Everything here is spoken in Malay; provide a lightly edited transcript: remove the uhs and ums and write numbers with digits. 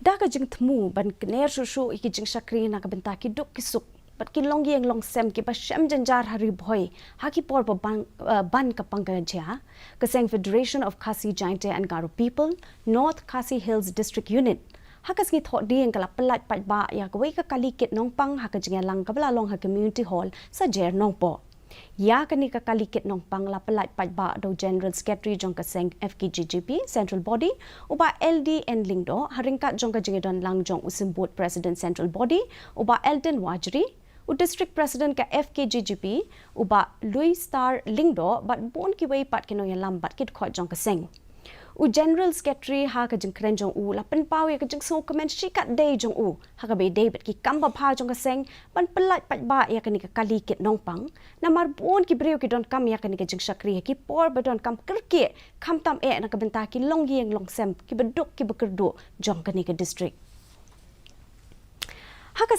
Da ka jing temu ban kner shushu iki jing shakri na ka benta ki duk kisuk bat ki long yeng long sem ki ba shem janjar hari Bhoi ha ki por ban ka panga jha ka Seng Federation of KHASI Jainte and Garo people North KHASI Hills District Unit hakas ngi thot ding kala pelat pat ba ya ka wei ka kali kit Nongpang ha ka jing lang ka bla long ha community hall sa jer Nongpo ya kani ka kali kit Nongpang la pelat pat ba do General Secretary jong ka Seng Fkjgp Central Body uba LD en lingdo haringka jong ka jing don lang jong usimbut President Central Body uba Elton Wajri u District President ka Fkjgp uba Louis Star lingdo bat bon ki wei pat kino ya lam bat kit khot jong ka Seng u General Secretary ha ka jing kren jong u la pen paw ya ka jing so comment shikat day jong u ha ka be day bet ki kamba pha jong ka Seng ban pelat pat ba ya ka ni ka kali kit Nongpang na mar bon ki Briew ki don kam ya ka ni ka jing shakri ki por ba don kam kerke kam tam e na ka benta ki long yeng long sem ki beduk ki bekerdu jong ka ni ka district ha ka